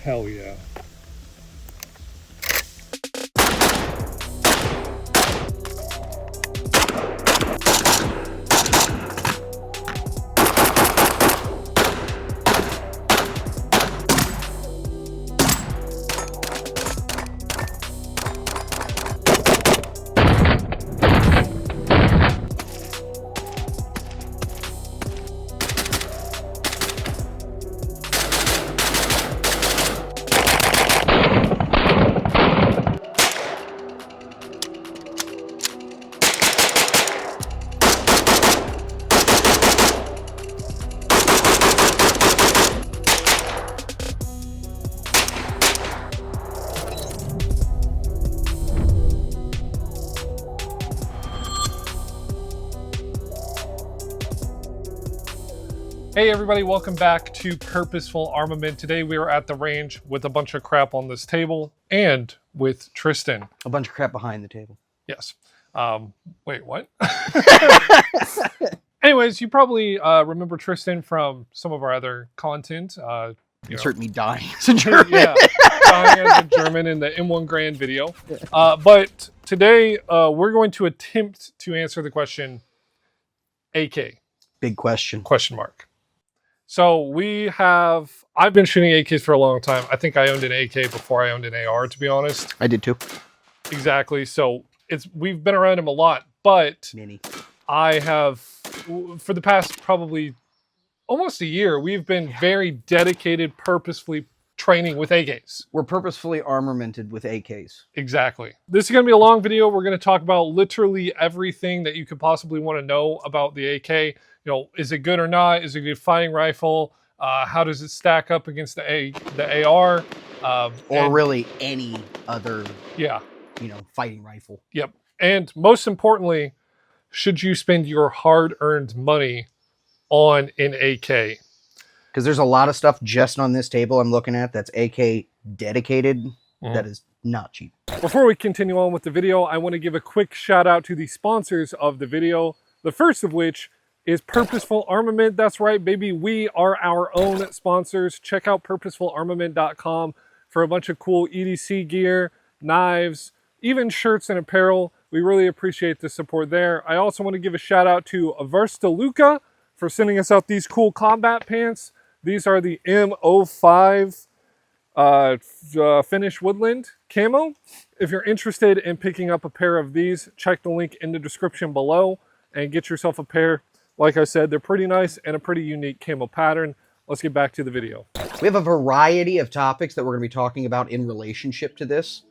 Hell yeah. Hey everybody, welcome back to Purposeful Armament. Today we are at the range with a bunch of crap on this table and with Tristan. A bunch of crap behind the table. Yes. Wait, what? Anyways, you probably remember Tristan from some of our other content. You heard me dying as a German. Yeah, dying as a German in the M1 Grand video. But today we're going to attempt to answer the question, AK. Big question. Question mark. So I've been shooting AKs for a long time. I think I owned an AK before I owned an AR, to be honest. I did too. Exactly. So we've been around them a lot, but Many. I have, for the past probably almost a year, we've been very dedicated, purposefully training with AKs. We're purposefully armamented with AKs. Exactly. This is going to be a long video. We're going to talk about literally everything that you could possibly want to know about the AK. You know, is it good or not? Is it a good fighting rifle? How does it stack up against the AR? Or really any other, yeah, fighting rifle. Yep. And most importantly, should you spend your hard-earned money on an AK? Because there's a lot of stuff just on this table I'm looking at that's AK dedicated. That is not cheap. Before we continue on with the video, I want to give a quick shout out to the sponsors of the video. The first of which is Purposeful Armament. That's right, baby. We are our own sponsors. Check out purposefularmament.com for a bunch of cool EDC gear, knives, even shirts and apparel. We really appreciate the support there. I also want to give a shout out to Varusteleka for sending us out these cool combat pants. These are the M05 Finnish Woodland camo. If you're interested in picking up a pair of these, check the link in the description below and get yourself a pair. Like I said, they're pretty nice and a pretty unique camo pattern. Let's get back to the video. We have a variety of topics that we're going to be talking about in relationship to this.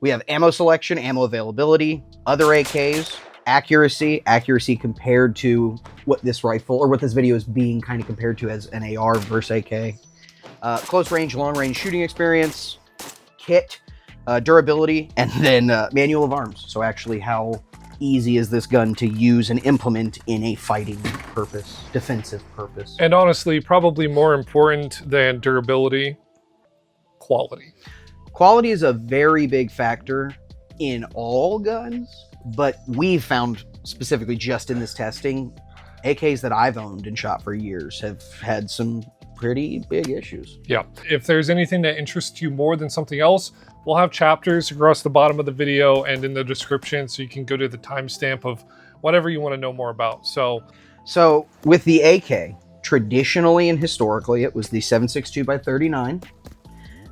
We have ammo selection, ammo availability, other AKs, accuracy compared to what this rifle, or what this video is being kind of compared to as an AR versus AK, close range, long range shooting experience, kit, durability, and then manual of arms. So actually how easy is this gun to use and implement in a fighting purpose, defensive purpose. And honestly, probably more important than durability, quality. Quality is a very big factor in all guns, but we've found specifically just in this testing, AKs that I've owned and shot for years have had some pretty big issues. Yeah. If there's anything that interests you more than something else, we'll have chapters across the bottom of the video and in the description, so you can go to the timestamp of whatever you want to know more about. So with the AK, traditionally and historically, it was the 7.62x39,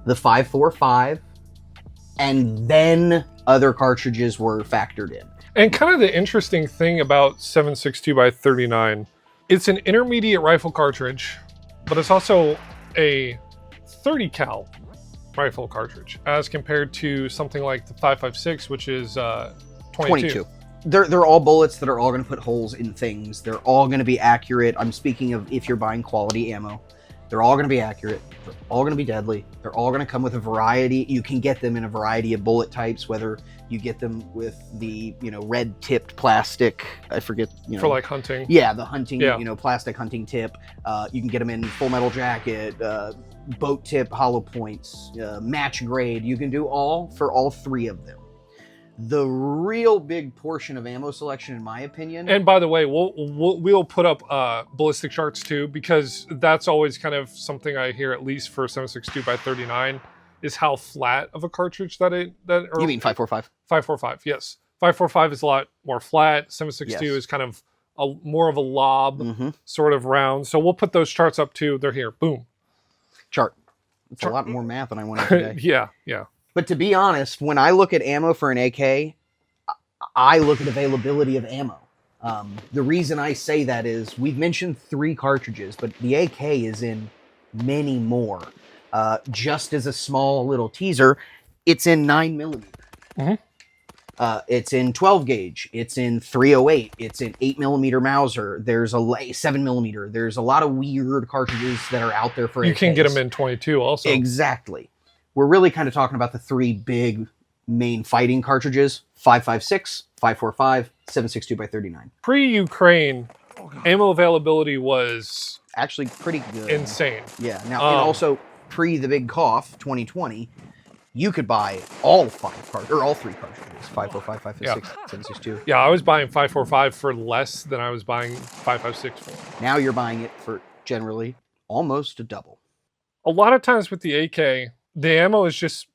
the 5.45, and then other cartridges were factored in. And kind of the interesting thing about 7.62x39, it's an intermediate rifle cartridge, but it's also a 30 cal rifle cartridge as compared to something like the 5.56, which is 22. They're all bullets that are all going to put holes in things. They're all going to be accurate. I'm speaking of if you're buying quality ammo. They're all going to be accurate. They're all going to be deadly. They're all going to come with a variety. You can get them in a variety of bullet types, whether you get them with the, red tipped plastic. I forget, For like hunting. Yeah, the hunting, plastic hunting tip. You can get them in full metal jacket, boat tip, hollow points, match grade. You can do all for all three of them. The real big portion of ammo selection, in my opinion. And by the way, we'll put up ballistic charts too, because that's always kind of something I hear, at least for 7.62x39. is how flat of a cartridge that You mean 545? 545, yes. 545 is a lot more flat. 762 Yes. is kind of more of a lob Mm-hmm. sort of round. So we'll put those charts up too. They're here. Boom. Chart. It's a lot more math than I wanted today. Yeah. But to be honest, when I look at ammo for an AK, I look at availability of ammo. The reason I say that is we've mentioned 3 cartridges, but the AK is in many more. Just as a small little teaser, it's in 9mm. Mhm. It's in 12 gauge. It's in 308. It's in 8mm Mauser. There's a 7mm. There's a lot of weird cartridges that are out there for You AKs. can get them in 22 also. Exactly. We're really kind of talking about the 3 big main fighting cartridges: 5.56, 5.45, 7.62x39. Pre-Ukraine, ammo availability was Actually, pretty good. insane. Yeah. Now, and also pre the big cough, 2020, you could buy all 3 cartridges: 5.45, 5.56, 7.62. Yeah, I was buying 5.45 for less than I was buying 5.56 for. Now you're buying it for generally almost a double. A lot of times with the AK, the ammo is just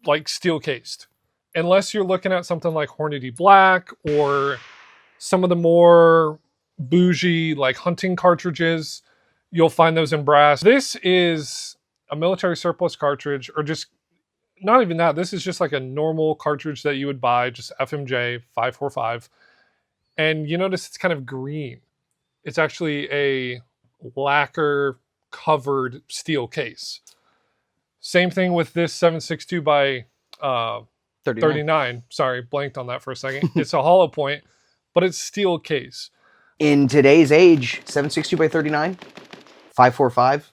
like steel cased. Unless you're looking at something like Hornady Black or some of the more bougie like hunting cartridges, you'll find those in brass. This is a military surplus cartridge, or just not even that. This is just like a normal cartridge that you would buy, just FMJ 5.45. And you notice it's kind of green. It's actually a lacquer covered steel case. Same thing with this 7.62 by 39. Sorry, blanked on that for a second. It's a hollow point, but it's steel case. In today's age, 7.62x39, 5.45,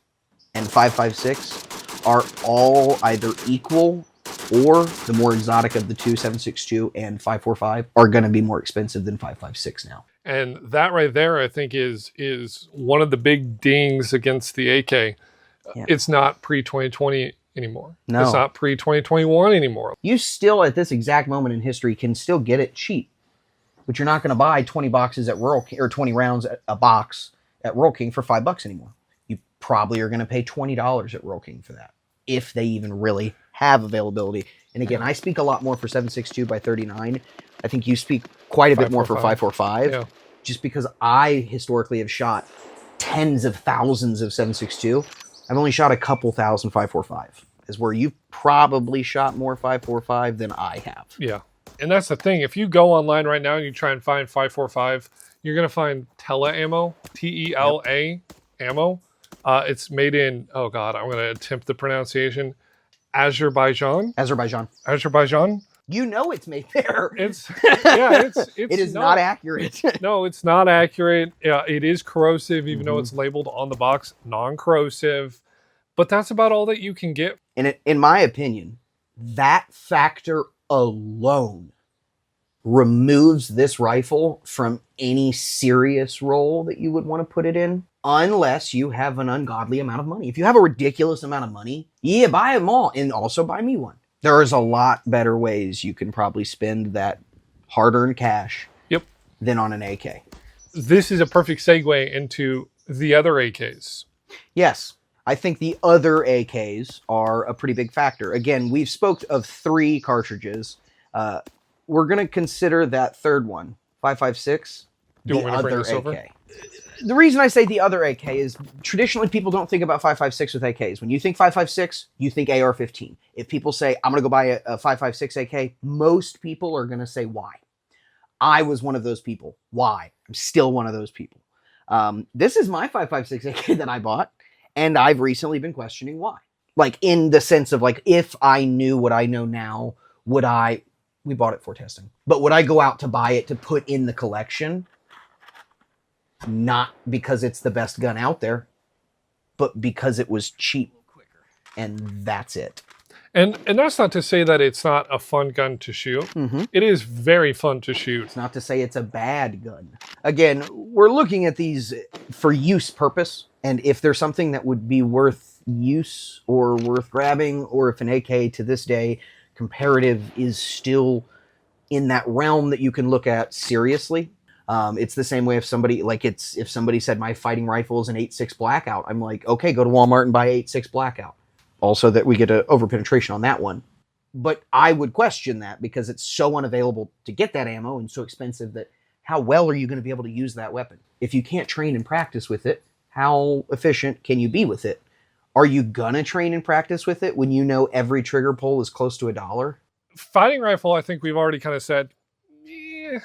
and 5.56 are all either equal, or the more exotic of the two, 7.62 and 5.45, are going to be more expensive than 5.56 now. And that right there, I think, is one of the big dings against the AK. Yeah. It's not pre-2020 anymore. No. It's not pre-2021 anymore. You still, at this exact moment in history, can still get it cheap. But you're not going to buy 20 boxes at Rural King, or 20 rounds at a box at Rural King for $5 anymore. You probably are going to pay $20 at Rural King for that, if they even really have availability. And again, I speak a lot more for 7.62x39. I think you speak quite a bit more for 5.45, Yeah. just because I historically have shot tens of thousands of 7.62. I've only shot a couple thousand 5.45, is where you've probably shot more 5.45 than I have. Yeah. And that's the thing. If you go online right now and you try and find 5.45, you're going to find Tela ammo, Tela ammo. It's made in, oh God, I'm going to attempt the pronunciation, Azerbaijan. Azerbaijan. You know it's made there. It's it is not accurate. No, it's not accurate. It is corrosive, even though it's labeled on the box non-corrosive. But that's about all that you can get. And in my opinion, that factor alone removes this rifle from any serious role that you would want to put it in, unless you have an ungodly amount of money. If you have a ridiculous amount of money, yeah, buy them all, and also buy me one. There is a lot better ways you can probably spend that hard-earned cash than on an AK. This is a perfect segue into the other AKs. Yes, I think the other AKs are a pretty big factor. Again, we've spoke of 3 cartridges. We're going to consider that third one, 5.56, Do you want me to bring other this over? AK. The reason I say the other AK is traditionally people don't think about 5.56 with AKs. When you think 5.56, you think AR-15. If people say, I'm going to go buy a 5.56 AK, most people are going to say, why? I was one of those people. Why? I'm still one of those people. This is my 5.56 AK that I bought, and I've recently been questioning why. Like, in the sense of, like, if I knew what I know now, would I... We bought it for testing. But would I go out to buy it to put in the collection? Not because it's the best gun out there, but because it was cheap. And that's it. And that's not to say that it's not a fun gun to shoot. Mm-hmm. It is very fun to shoot. It's not to say it's a bad gun. Again, we're looking at these for use purpose. And if there's something that would be worth use or worth grabbing, or if an AK to this day, comparative, is still in that realm that you can look at seriously. It's the same way if somebody, like, if somebody said my fighting rifle is an 8.6 Blackout, I'm like, okay, go to Walmart and buy 8.6 Blackout. Also that we get a over-penetration on that one. But I would question that because it's so unavailable to get that ammo and so expensive that how well are you going to be able to use that weapon? If you can't train and practice with it, how efficient can you be with it? Are you going to train and practice with it when you know every trigger pull is close to $1? Fighting rifle, I think we've already kind of said, yeah.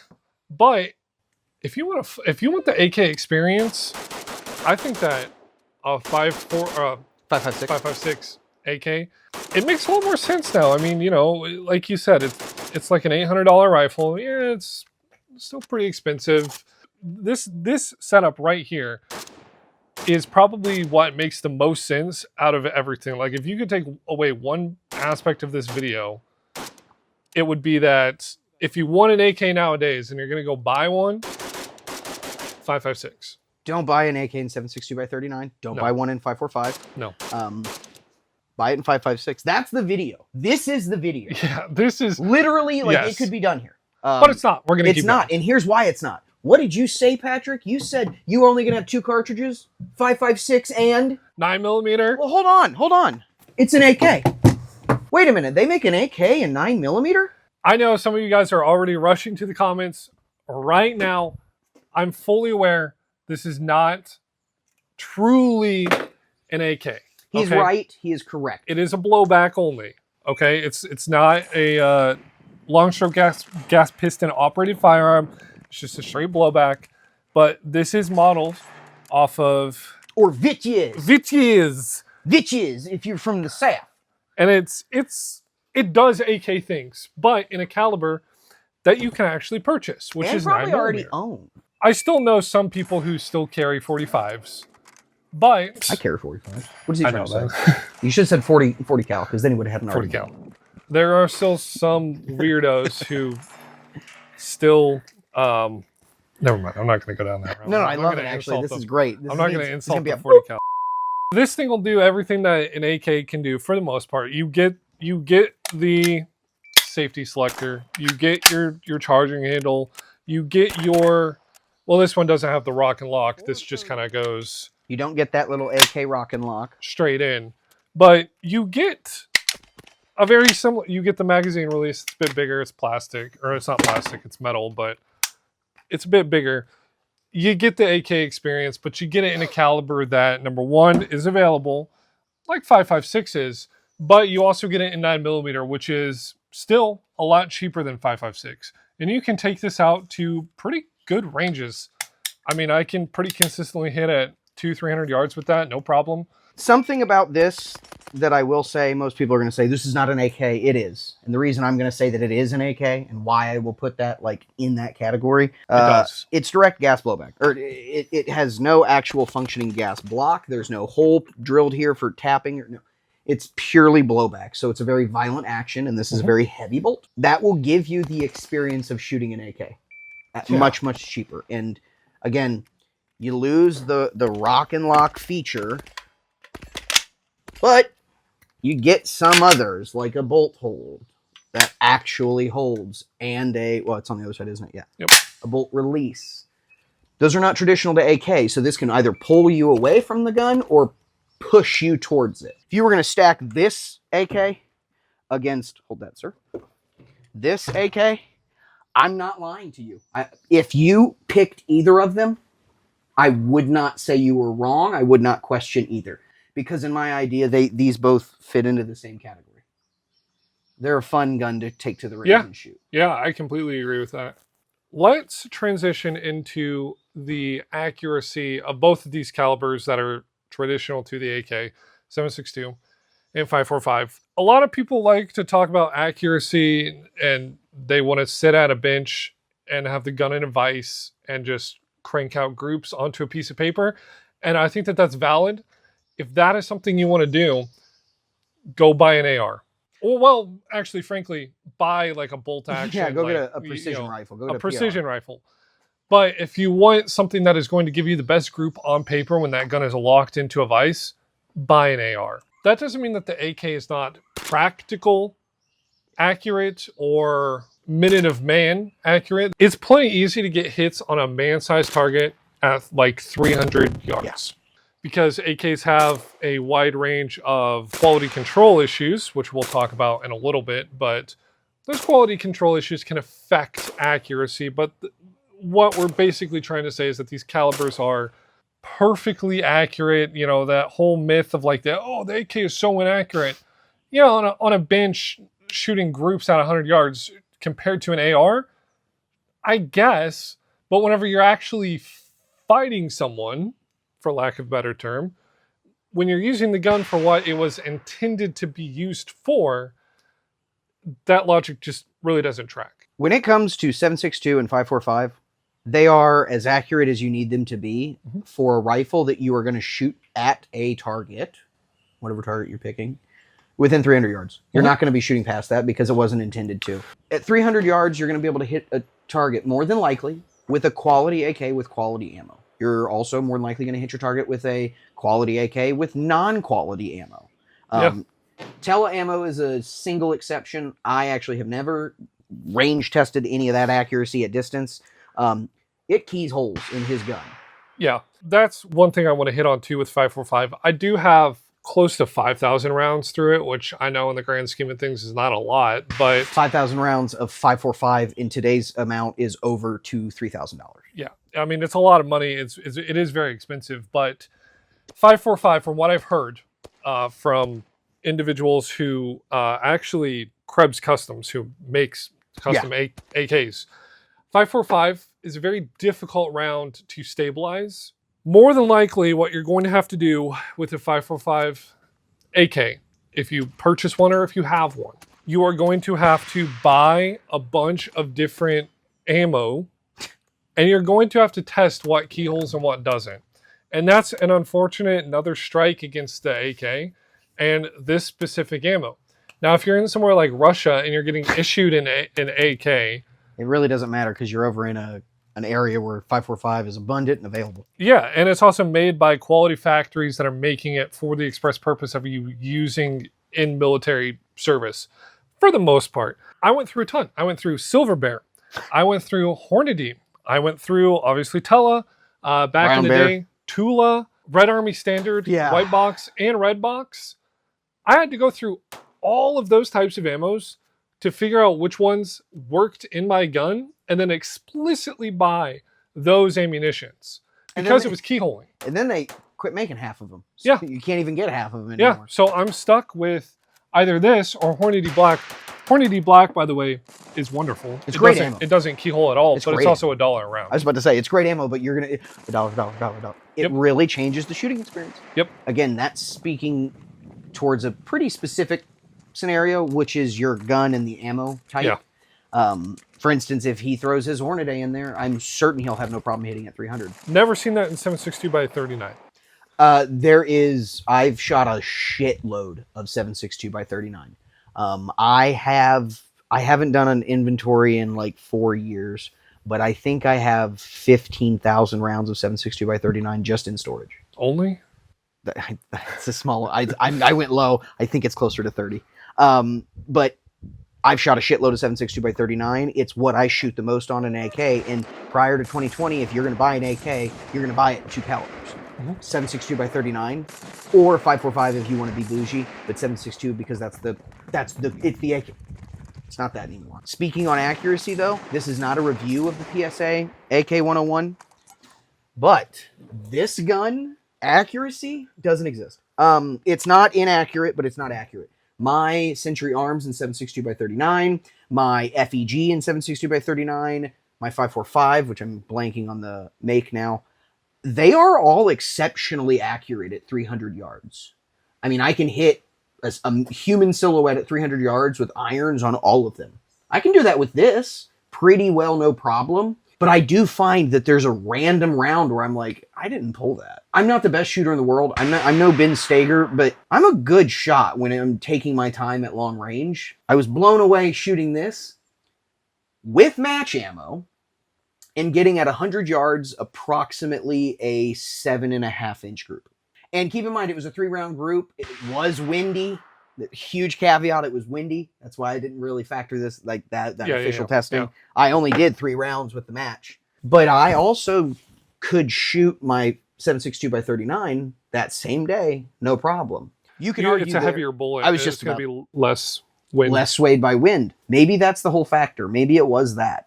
But if you want the AK experience, I think that a 5.56 AK, it makes a little more sense now. I mean, you know, like you said, it's like an $800 rifle. Yeah, it's still pretty expensive. This setup right here is probably what makes the most sense out of everything. Like, if you could take away one aspect of this video, it would be that if you want an AK nowadays and you're going to go buy one, 5.56. Don't buy an AK in 7.62x39. Don't buy one in 5.45. No. Buy it in 5.56. That's the video. This is the video. Yeah, this is literally like it could be done here. But it's not. We're going to keep it. It's not. And here's why it's not. What did you say, Patrick? You said you were only going to have 2 cartridges? 5.56 and 9mm. Well, hold on. It's an AK. Wait a minute. They make an AK in 9mm? I know some of you guys are already rushing to the comments right now. I'm fully aware this is not truly an AK. He's right. He is correct. It is a blowback only. Okay, it's not a long stroke gas piston operated firearm. It's just a straight blowback. But this is modeled off of Vitjes if you're from the South. And it does AK things, but in a caliber that you can actually purchase, which is 9mm. Probably already own. I still know some people who still carry 45s, but I carry 45s. What is he trying to say? You should have said 40 cal, because then he would have had an 40 cal. There are still some weirdos who still never mind. I'm not going to go down that road. No, I love it actually. This is great. I'm not going to insult the 40 cal. This thing will do everything that an AK can do for the most part. You get the safety selector, you get your charging handle, you get your, well, this one doesn't have the rock and lock. This just kind of goes. You don't get that little AK rock and lock straight in, but you get a very similar. You get the magazine release. It's a bit bigger. It's plastic, or it's not plastic. It's metal, but it's a bit bigger. You get the AK experience, but you get it in a caliber that, number one, is available, like 5.56 is, but you also get it in 9mm, which is still a lot cheaper than 5.56. And you can take this out to pretty good ranges. I mean, I can pretty consistently hit at 200-300 yards with that, no problem. Something about this that I will say, most people are going to say, this is not an AK. It is. And the reason I'm going to say that it is an AK and why I will put that like in that category, it's direct gas blowback. Or it has no actual functioning gas block. There's no hole drilled here for tapping. No. It's purely blowback. So it's a very violent action, and this is a very heavy bolt. That will give you the experience of shooting an AK at much, much cheaper. And again, you lose the rock and lock feature, but you get some others, like a bolt hold that actually holds, and well, it's on the other side, isn't it? Yeah. Yep. A bolt release. Those are not traditional to AK, so this can either pull you away from the gun or push you towards it. If you were going to stack this AK against, hold that, sir, this AK, I'm not lying to you. If you picked either of them, I would not say you were wrong. I would not question either. Because in my idea, these both fit into the same category. They're a fun gun to take to the range and shoot. Yeah, I completely agree with that. Let's transition into the accuracy of both of these calibers that are traditional to the AK, 7.62 and 5.45. A lot of people like to talk about accuracy, and they want to sit at a bench and have the gun in a vise and just crank out groups onto a piece of paper. And I think that that's valid. If that is something you want to do, go buy an AR. Well, actually, frankly, buy like a bolt action. Yeah, go get a precision rifle. Go get a precision rifle. But if you want something that is going to give you the best group on paper when that gun is locked into a vise, buy an AR. That doesn't mean that the AK is not practical, accurate, or minute of man accurate. It's plenty easy to get hits on a man-sized target at like 300 yards. because AKs have a wide range of quality control issues, which we'll talk about in a little bit, but those quality control issues can affect accuracy. But what we're basically trying to say is that these calibers are perfectly accurate. You know, that whole myth of like, the AK is so inaccurate. You know, on a bench shooting groups at 100 yards compared to an AR, I guess, but whenever you're actually fighting someone, for lack of a better term, when you're using the gun for what it was intended to be used for, that logic just really doesn't track. When it comes to 7.62 and 5.45, they are as accurate as you need them to be for a rifle that you are going to shoot at a target, whatever target you're picking, within 300 yards. You're not going to be shooting past that because it wasn't intended to. At 300 yards, you're going to be able to hit a target more than likely with a quality AK with quality ammo. You're also more than likely going to hit your target with a quality AK with non-quality ammo. Tele ammo is a single exception. I actually have never range tested any of that accuracy at distance. It keys holes in his gun. Yeah, that's one thing I want to hit on too with 5.45. I do have close to 5,000 rounds through it, which I know in the grand scheme of things is not a lot, but 5,000 rounds of 5.45 in today's amount is over to $3,000. Yeah, I mean, it's a lot of money. It is very expensive, but 5.45, from what I've heard from individuals who actually Krebs Customs, who makes custom AKs, 5.45 is a very difficult round to stabilize. More than likely, what you're going to have to do with a 5.45 AK, if you purchase one or if you have one, you are going to have to buy a bunch of different ammo, and you're going to have to test what keyholes and what doesn't. And that's an unfortunate another strike against the AK and this specific ammo. Now, if you're in somewhere like Russia and you're getting issued an AK, it really doesn't matter because you're over in an area where 5.45 is abundant and available. Yeah, and it's also made by quality factories that are making it for the express purpose of you using in military service, for the most part. I went through a ton. I went through Silver Bear. I went through Hornady. I went through, obviously, Tela, back Brown in the Bear. day, Tula, Red Army Standard, White Box, and Red Box. I had to go through all of those types of ammos to figure out which ones worked in my gun and then explicitly buy those ammunitions because it was keyholing. And then they quit making half of them. So you can't even get half of them anymore. Yeah, so I'm stuck with either this or Hornady Black. Hornady Black, by the way, is wonderful. It's great ammo. It doesn't keyhole at all, but it's also $1 a round. I was about to say, it's great ammo, but you're going to... $1. It really changes the shooting experience. Yep. Again, that's speaking towards a pretty specific scenario, which is your gun and the ammo type. Yeah. For instance, if he throws his Hornady in there, I'm certain he'll have no problem hitting at 300. Never seen that in 7.62 by 39. I've shot a shitload of 7.62 by 39. I haven't done an inventory in like 4 years, but I think I have 15,000 rounds of 7.62 by 39 just in storage. Only? It's a small. I went low. I think it's closer to 30. But I've shot a shitload of 7.62 by 39. It's what I shoot the most on an AK. And prior to 2020, if you're going to buy an AK, you're going to buy it in two calibers. 7.62 by 39 or 5.45 if you want to be bougie, but 7.62 because it's the AK. It's not that anymore. Speaking on accuracy though, this is not a review of the PSA AK-101, but this gun accuracy doesn't exist. It's not inaccurate, but it's not accurate. My Century Arms in 7.62 by 39, my FEG in 7.62 by 39, my 5.45, which I'm blanking on the make now, they are all exceptionally accurate at 300 yards. I mean, I can hit a human silhouette at 300 yards with irons on all of them. I can do that with this pretty well, no problem. But I do find that there's a random round where I'm like, I didn't pull that. I'm not the best shooter in the world. I'm no Ben Stager, but I'm a good shot when I'm taking my time at long range. I was blown away shooting this with match ammo and getting at 100 yards approximately a 7.5 inch group. And keep in mind, it was a 3-round group. It was windy. The huge caveat, it was windy. That's why I didn't really factor this, like that official testing. Yeah. I only did 3 rounds with the match. But I also could shoot my 7.62 by 39 that same day, no problem. You can argue it's a heavier bullet. I was just it's going to be less wind. less swayed by wind. Maybe that's the whole factor. Maybe it was that.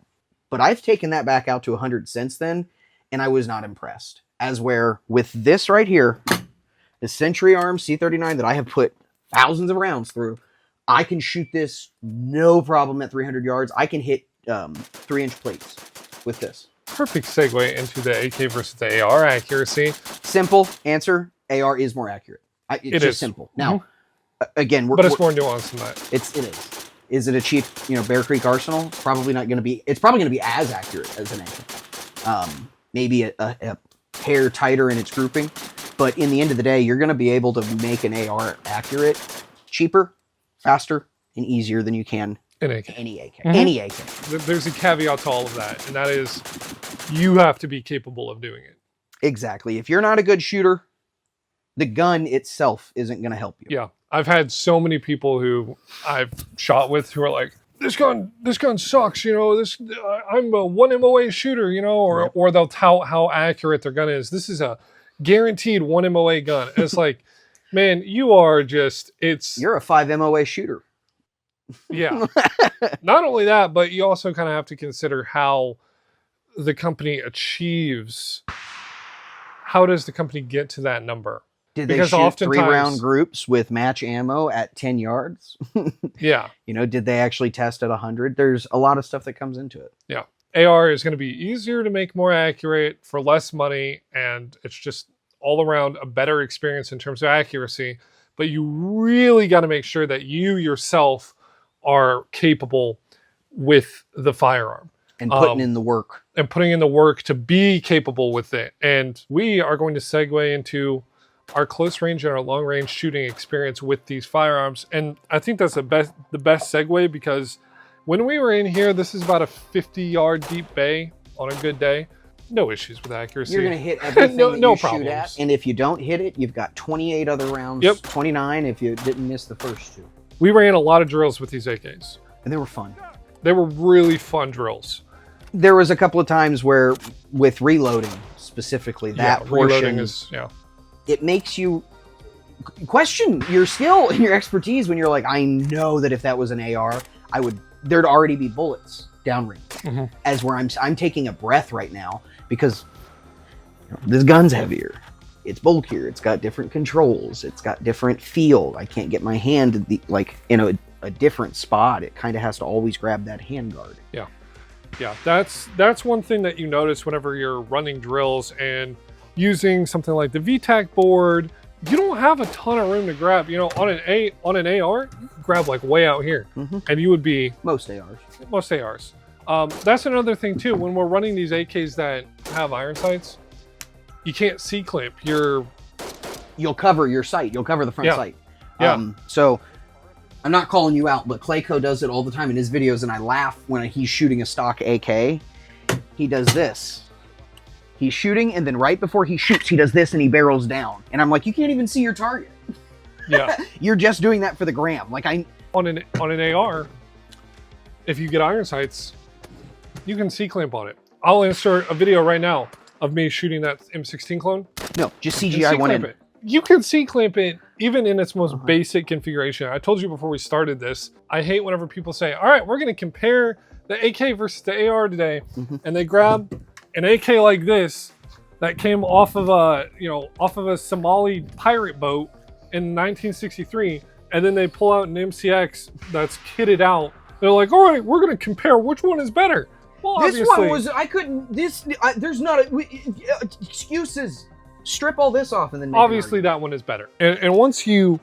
But I've taken that back out to 100 since then, and I was not impressed. As where with this right here, the Century Arms C39 that I have put thousands of rounds through, I can shoot this no problem at 300 yards. I can hit 3-inch plates with this. Perfect segue into the AK versus the AR accuracy. Simple answer, AR is more accurate. It's just simple. Now, again, but it's more nuanced than that. It is. Is it a cheap, Bear Creek Arsenal? Probably not going to be. It's probably going to be as accurate as an AK. Maybe a hair tighter in its grouping, but in the end of the day, you're going to be able to make an AR accurate, cheaper, faster, and easier than you can any AK. Any AK. There's a caveat to all of that, and that is you have to be capable of doing it. Exactly. If you're not a good shooter, the gun itself isn't going to help you. Yeah. I've had so many people who I've shot with who are like, this gun sucks, I'm a 1 MOA shooter, or they'll tout how accurate their gun is. This is a guaranteed 1 MOA gun. And it's like, man, you're a 5 MOA shooter. Yeah. Not only that, but you also kind of have to consider how the company achieves. How does the company get to that number? Did they shoot 3-round groups with match ammo at 10 yards? Yeah. Did they actually test at 100? There's a lot of stuff that comes into it. Yeah. AR is going to be easier to make more accurate for less money, and it's just all around a better experience in terms of accuracy. But you really got to make sure that you yourself are capable with the firearm. And putting in the work. And putting in the work to be capable with it. And we are going to segue into our close range and our long range shooting experience with these firearms. And I think that's the best segue, because when we were in here, this is about a 50-yard deep bay on a good day. No issues with accuracy. You're going to hit everything no that you problems. Shoot at. And if you don't hit it, you've got 28 other rounds. Yep. 29 if you didn't miss the first 2. We ran a lot of drills with these AKs. And they were fun. They were really fun drills. There was a couple of times where, with reloading specifically, that portion, it makes you question your skill and your expertise when you're like, I know that if that was an AR, there'd already be bullets downrange. As where I'm taking a breath right now, because this gun's heavier. It's bulkier. It's got different controls. It's got different feel. I can't get my hand in a different spot. It kind of has to always grab that hand guard. Yeah. Yeah, that's one thing that you notice whenever you're running drills and using something like the VTAC board. You don't have a ton of room to grab. On an AR, you can grab like way out here, and you would be most ARs. That's another thing too. When we're running these AKs that have iron sights, you can't C-clamp. You'll cover your sight. You'll cover the front sight. Yeah. So I'm not calling you out, but Clayco does it all the time in his videos, and I laugh when he's shooting a stock AK. He does this. He's shooting, and then right before he shoots, he does this, and he barrels down. And I'm like, you can't even see your target. Yeah. You're just doing that for the gram. On an AR, if you get iron sights, you can C-clamp on it. I'll insert a video right now of me shooting that M16 clone. No, just CGI one in. You can C-clamp it even in its most basic configuration. I told you before we started this, I hate whenever people say, all right, we're going to compare the AK versus the AR today. And they grab an AK like this that came off of a Somali pirate boat in 1963. And then they pull out an MCX that's kitted out. They're like, all right, we're going to compare which one is better. Well, this one was, there's not excuses. Strip all this off and then make obviously that one is better. And once you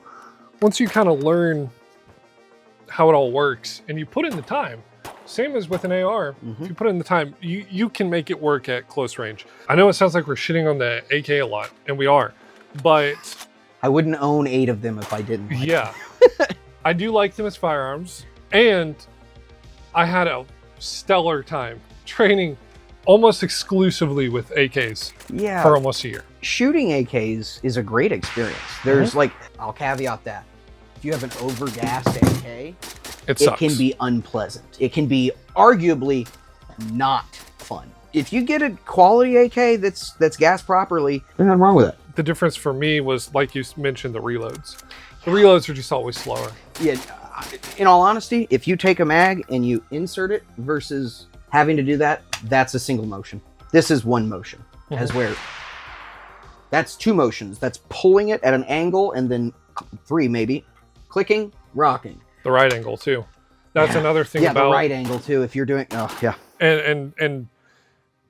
kind of learn how it all works and you put in the time, same as with an AR, if you put in the time, you can make it work at close range. I know it sounds like we're shitting on the AK a lot, and we are, but I wouldn't own 8 of them if I didn't. I do like them as firearms, and I had a stellar time training almost exclusively with AKs for almost a year. Shooting AKs is a great experience. There's I'll caveat that. If you have an overgassed AK, it sucks. Can be unpleasant. It can be arguably not fun. if you get a quality AK that's gassed properly, there's nothing wrong with it. The difference for me was, like you mentioned, the reloads. The reloads are just always slower. Yeah, in all honesty, if you take a mag and you insert it versus having to do that, that's a single motion. This is one motion, as where that's two motions. That's pulling it at an angle and then three maybe, clicking, rocking. The right angle too. That's another thing about the right angle too. If you're doing, and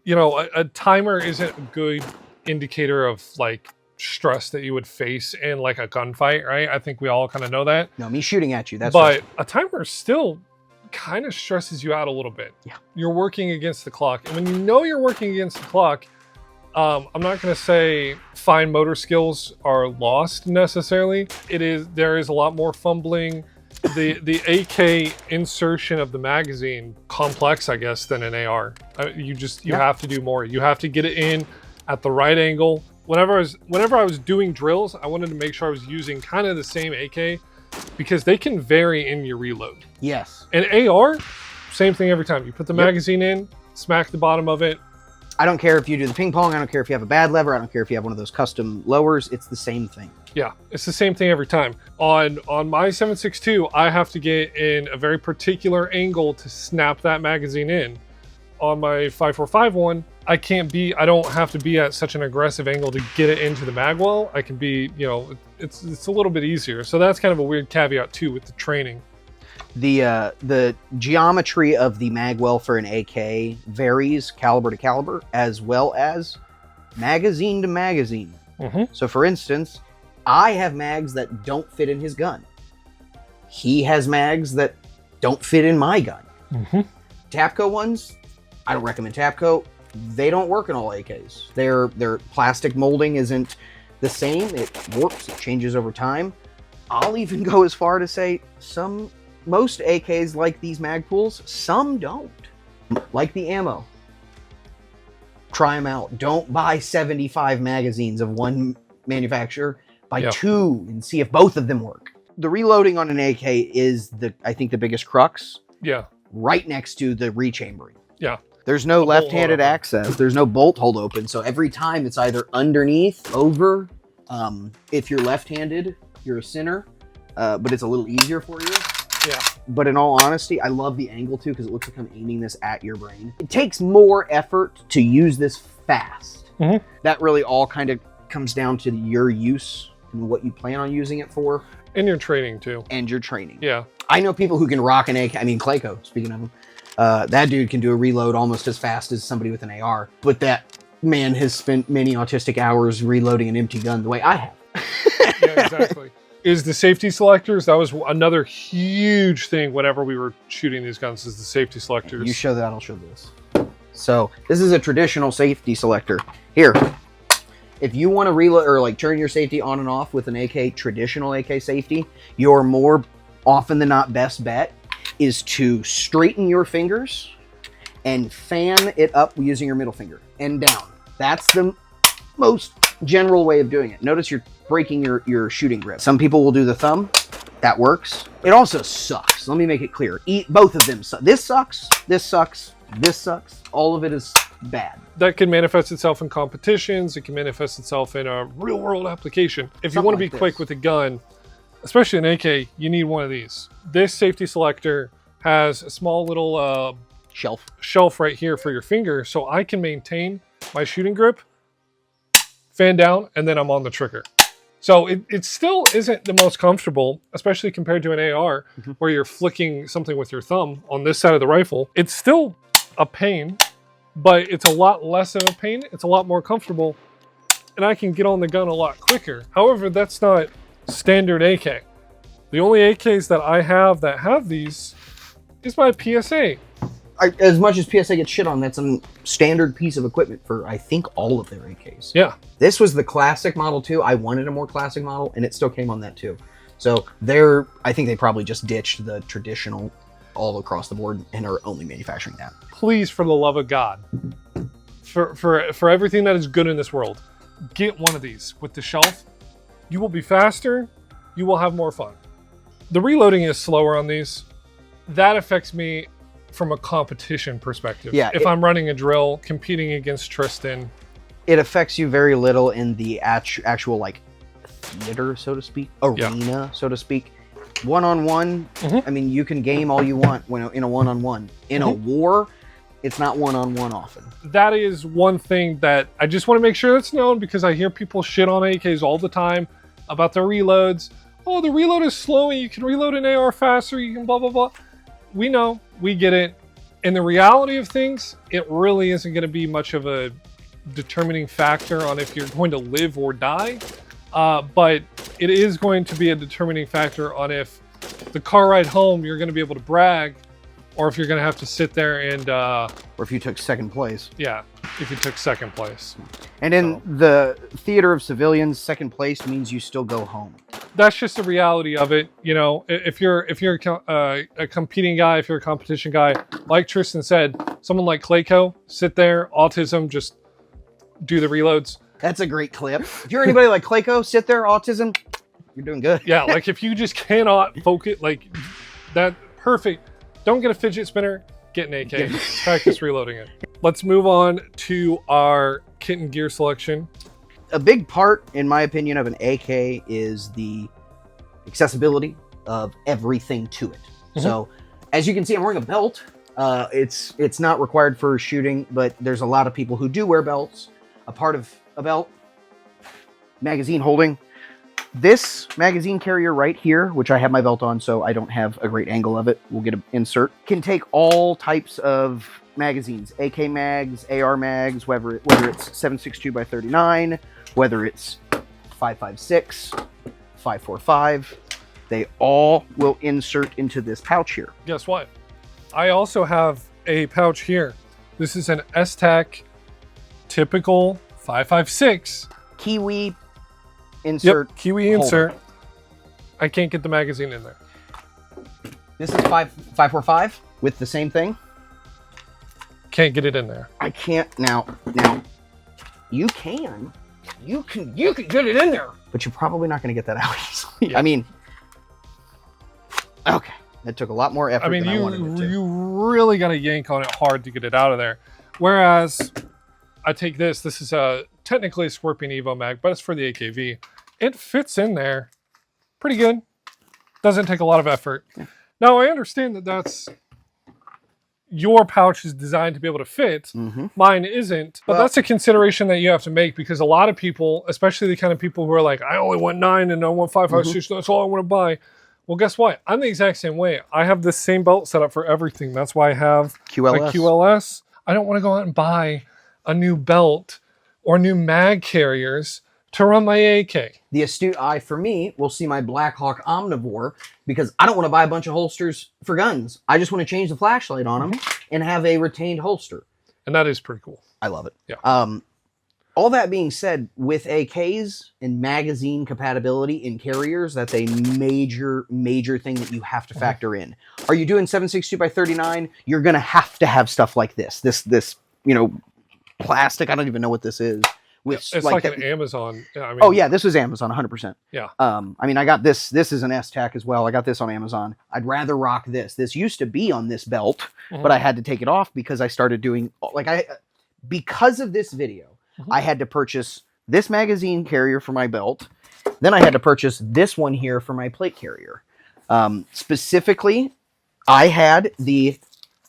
you know, a timer isn't a good indicator of like stress that you would face in like a gunfight, right? I think we all kind of know that. No, me shooting at you, that's but stressful. A timer still kind of stresses you out a little bit. Yeah. You're working against the clock. And when you know you're working against the clock, I'm not going to say fine motor skills are lost necessarily. There is a lot more fumbling. The AK insertion of the magazine complex, I guess, than an AR. You have to do more. You have to get it in at the right angle. Whenever I was doing drills, I wanted to make sure I was using kind of the same AK because they can vary in your reload. Yes. And AR, same thing every time. You put the magazine in, smack the bottom of it. I don't care if you do the ping pong. I don't care if you have a bad lever. I don't care if you have one of those custom lowers. It's the same thing. Yeah, it's the same thing every time. On my 7.62, I have to get in a very particular angle to snap that magazine in. On my 5.45 one, I don't have to be at such an aggressive angle to get it into the mag well. I can be, you know, it's a little bit easier. So that's kind of a weird caveat too with the training. The geometry of the magwell for an AK varies caliber to caliber as well as magazine to magazine. So for instance, I have mags that don't fit in his gun. He has mags that don't fit in my gun. Tapco ones, I don't recommend Tapco. They don't work in all AKs. Their plastic molding isn't the same. It warps, it changes over time. I'll even go as far to say most AKs like these mag pools, some don't. Like the ammo. Try them out. Don't buy 75 magazines of one manufacturer. Buy two and see if both of them work. The reloading on an AK is I think the biggest crux. Yeah. Right next to the rechambering. Yeah. There's no left-handed access. There's no bolt hold open. So every time it's either underneath, over. If you're left-handed, you're a sinner. But it's a little easier for you. Yeah. But in all honesty, I love the angle too because it looks like I'm aiming this at your brain. It takes more effort to use this fast. That really all kind of comes down to your use and what you plan on using it for. And your training too. And your training. Yeah. I know people who can rock an AK. I mean, Clayco, speaking of him. That dude can do a reload almost as fast as somebody with an AR. But that man has spent many autistic hours reloading an empty gun the way I have. Yeah, exactly. Is the safety selectors. That was another huge thing whenever we were shooting these guns, is the safety selectors. You show that, I'll show this. So this is a traditional safety selector. Here, if you want to reload or like turn your safety on and off with an AK, traditional AK safety, your more often than not best bet is to straighten your fingers and fan it up using your middle finger and down. That's the most general way of doing it. Notice you're breaking your shooting grip. Some people will do the thumb. That works. It also sucks. Let me make it clear. Both of them suck. This sucks. This sucks. This sucks. All of it is bad. That can manifest itself in competitions. It can manifest itself in a real world application. If you want to be quick with a gun, especially an AK, you need one of these. This safety selector has a small little shelf right here for your finger, so I can maintain my shooting grip, fan down, and then I'm on the trigger. So it still isn't the most comfortable, especially compared to an AR, where you're flicking something with your thumb on this side of the rifle. It's still a pain, but it's a lot less of a pain. It's a lot more comfortable, and I can get on the gun a lot quicker. However, that's not standard AK. The only AKs that I have that have these is my PSA. As much as PSA gets shit on, that's a standard piece of equipment for, I think, all of their AKs. Yeah. This was the classic model too. I wanted a more classic model, and it still came on that too. So I think they probably just ditched the traditional all across the board and are only manufacturing that. Please, for the love of God, for everything that is good in this world, get one of these with the shelf. You will be faster. You will have more fun. The reloading is slower on these. That affects me from a competition perspective. Yeah, if I'm running a drill, competing against Tristan, it affects you very little in the actual like theater, so to speak, arena, so to speak. One-on-one, I mean, you can game all you want when in a one-on-one. In a war, it's not one-on-one often. That is one thing that I just want to make sure that's known, because I hear people shit on AKs all the time about their reloads. Oh, the reload is slow and you can reload an AR faster, you can blah, blah, blah. We know, we get it. In the reality of things, it really isn't going to be much of a determining factor on if you're going to live or die. But it is going to be a determining factor on if the car ride home you're going to be able to brag, or if you're going to have to sit there and... or if you took second place. Yeah, if you took second place. And in the theater of civilians, second place means you still go home. That's just the reality of it. You know, if you're a competing guy, if you're a competition guy, like Tristan said, someone like Clayco, sit there, autism, just do the reloads. That's a great clip. If you're anybody like Clayco, sit there, autism, you're doing good. Yeah, like if you just cannot focus, like that, perfect. Don't get a fidget spinner, get an AK. Practice reloading it. Let's move on to our kit and gear selection. A big part, in my opinion, of an AK is the accessibility of everything to it. So, as you can see, I'm wearing a belt. It's not required for shooting, but there's a lot of people who do wear belts. A part of a belt, magazine holding. This magazine carrier right here, which I have my belt on, so I don't have a great angle of it. We'll get an insert. Can take all types of magazines, AK mags, AR mags, whether it's 7.62 by 39, whether it's 5.56, 5.45. They all will insert into this pouch here. Guess what? I also have a pouch here. This is an S-Tac typical 5.56 Kiwi insert. Yep, Kiwi insert. I can't get the magazine in there. This is 5.45 with the same thing. Can't get it in there. I can't now. You can get it in there, but you're probably not going to get that out easily. Yeah. I mean, okay, that took a lot more effort. I mean, you really got to yank on it hard to get it out of there. Whereas I take this. This is technically a Scorpion Evo mag, but it's for the AKV. It fits in there pretty good. Doesn't take a lot of effort. Yeah. Now, I understand that that's your pouch is designed to be able to fit. Mine isn't. But that's a consideration that you have to make, because a lot of people, especially the kind of people who are like, I only want 9 and I want 5.56, that's all I want to buy. Well, guess what? I'm the exact same way. I have the same belt set up for everything. That's why I have QLS. QLS. I don't want to go out and buy a new belt or new mag carriers to run my AK. The astute eye for me will see my Blackhawk Omnivore, because I don't want to buy a bunch of holsters for guns. I just want to change the flashlight on them and have a retained holster. And that is pretty cool. I love it. Yeah. All that being said, with AKs and magazine compatibility in carriers, that's a major thing that you have to factor in. Are you doing 7.62 by 39? You're going to have stuff like this. This, you know, plastic. I don't even know what this is. With it's like an Amazon. I mean, oh yeah, this was Amazon 100%. Yeah. I mean, I got this. This is an S-Tac as well. I got this on Amazon. I'd rather rock this. This used to be on this belt, but I had to take it off because I started doing because of this video. I had to purchase this magazine carrier for my belt. Then I had to purchase this one here for my plate carrier. Specifically, I had the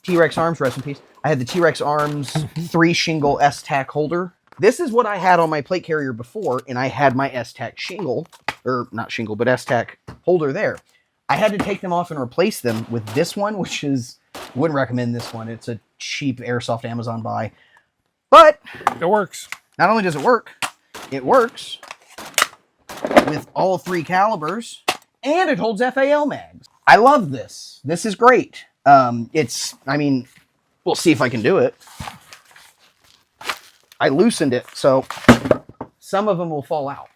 T-Rex Arms, rest in peace. I had the T-Rex Arms 3 shingle S-Tac holder. This is what I had on my plate carrier before, and I had my S-Tac shingle, or not shingle, but S-Tac holder there. I had to take them off and replace them with this one, which is, wouldn't recommend this one. It's a cheap airsoft Amazon buy. But it works. Not only does it works with all 3 calibers, and it holds FAL mags. I love this. This is great. I mean, we'll see if I can do it. I loosened it, so some of them will fall out.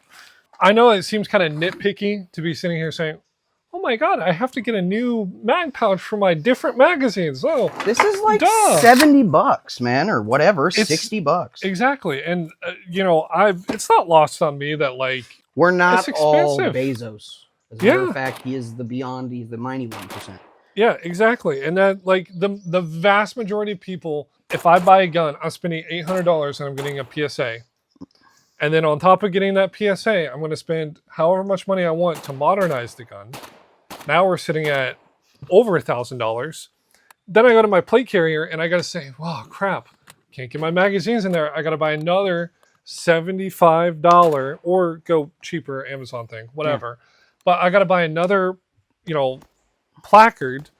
I know it seems kind of nitpicky to be sitting here saying, oh my God, I have to get a new mag pouch for my different magazines. Oh, this is like $70, man, or whatever, it's $60. Exactly. And, you know, it's not lost on me that, like, we're not all Bezos. As a matter of fact, he's the mighty 1%. Yeah, exactly. And that, like, the vast majority of people, if I buy a gun, I'm spending $800 and I'm getting a PSA. And then on top of getting that PSA, I'm going to spend however much money I want to modernize the gun. Now we're sitting at over $1,000. Then I go to my plate carrier and I got to say, wow, crap, can't get my magazines in there. I got to buy another $75 or go cheaper Amazon thing, whatever. But I got to buy another, placard.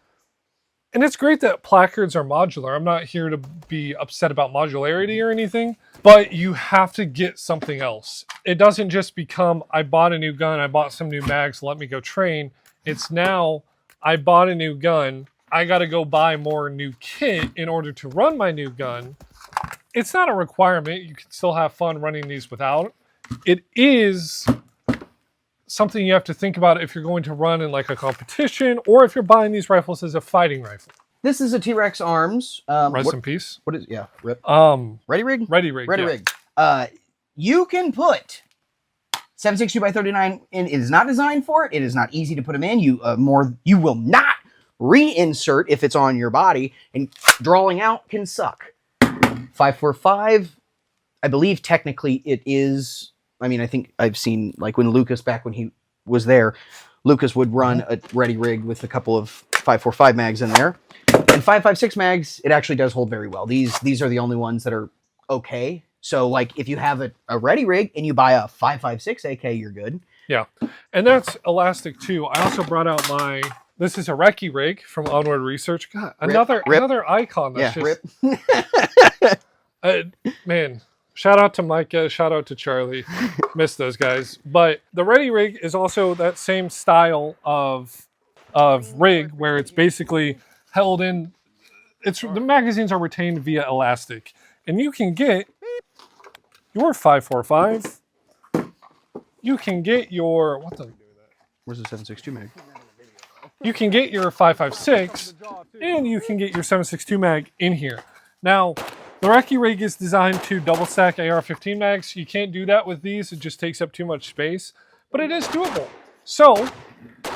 And it's great that placards are modular. I'm not here to be upset about modularity or anything, but you have to get something else. It doesn't just become, I bought a new gun, I bought some new mags, let me go train. It's now, I bought a new gun, I got to go buy more new kit in order to run my new gun. It's not a requirement. You can still have fun running these without. It is something you have to think about if you're going to run in like a competition or if you're buying these rifles as a fighting rifle. This is a T-Rex Arms. Rest in peace. What is, yeah, rip. Ready Rig? Ready Rig. Ready Rig. You can put 7.62x39 in. It is not designed for it. It is not easy to put them in. You will not reinsert if it's on your body, and drawing out can suck. 5.45, I believe technically it is. I mean, I think I've seen, like, when Lucas, back when he was there, Lucas would run a Ready Rig with a couple of 5.45 mags in there. And 5.56 mags, it actually does hold very well. These are the only ones that are okay. So, like, if you have a Ready Rig and you buy a 5.56 AK, you're good. Yeah, and that's elastic too. I also brought out this is a Recce Rig from Onward Research. God, another icon. That's man, shout out to Micah, shout out to Charlie. Miss those guys. But the Ready Rig is also that same style of rig where it's basically held in. The magazines are retained via elastic, and you can get your 5.45. You can get your Where's the 7.62 mag? You can get your 5.56, and you can get your 7.62 mag in here. Now, the Recce Rig is designed to double stack AR-15 mags. You can't do that with these. It just takes up too much space, but it is doable. So,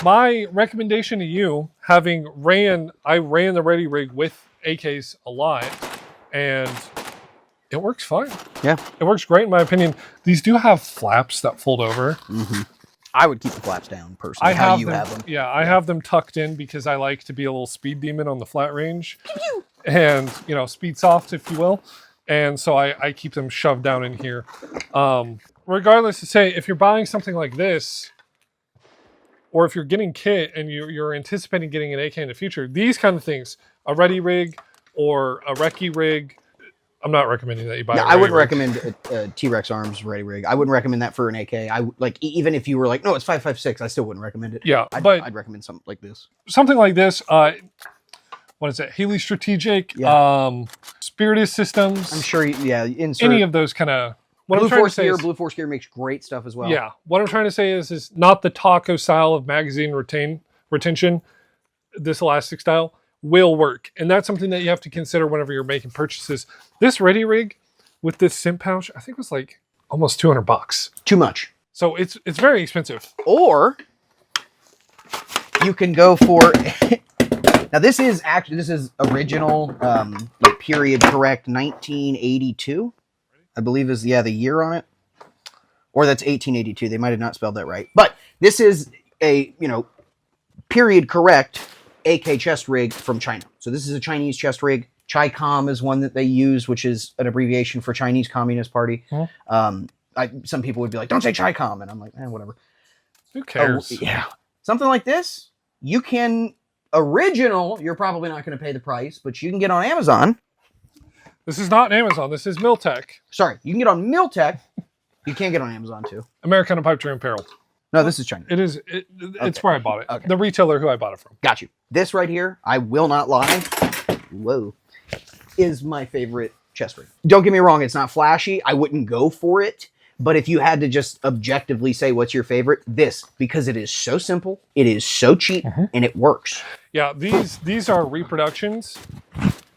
my recommendation to you, I ran the Ready Rig with AKs a lot, and it works fine. Yeah. It works great in my opinion. These do have flaps that fold over. Mm-hmm. I would keep the flaps down personally. How you have them. Yeah, I have them tucked in because I like to be a little speed demon on the flat range. And, speed soft, if you will. And so I keep them shoved down in here. Regardless to say, if you're buying something like this, or if you're getting kit and you're anticipating getting an AK in the future, these kind of things, a Ready Rig or a Recce Rig, I'm not recommending that you buy. No, I wouldn't recommend a T-Rex Arms Ready Rig. I wouldn't recommend that for an AK. Even if you were like, no, it's 5.56, I still wouldn't recommend it. Yeah, I'd recommend something like this. Something like this. What is it? Haley Strategic, Spiritus Systems. I'm sure. Insert any of those kind of. Blue Force Gear makes great stuff as well. Yeah, what I'm trying to say is not the taco style of magazine retention. This elastic style will work, and that's something that you have to consider whenever you're making purchases. This Ready Rig with this SIM pouch, I think was like almost $200. Too much. So it's very expensive. Or you can go for. Now this is original, period correct 1982, I believe is the year on it, or that's 1882. They might have not spelled that right, but this is a period correct AK chest rig from China. So this is a Chinese chest rig. Chi-Com is one that they use, which is an abbreviation for Chinese Communist Party. Some people would be like, "Don't say Chi-Com," and I'm like, whatever. Who cares? Yeah, something like this, you can. Original, you're probably not going to pay the price, but you can get on Amazon. This is not Amazon. This is Miltech. Sorry, you can get on Miltech. You can't get on Amazon too. Americana Pipe Dream Apparel. No, this is China. It is. It's where I bought it. Okay. The retailer who I bought it from. Got you. This right here, I will not lie. Whoa, is my favorite chest rig. Don't get me wrong; it's not flashy. I wouldn't go for it. But if you had to just objectively say what's your favorite, because it is so simple, it is so cheap, and it works. Yeah, these are reproductions.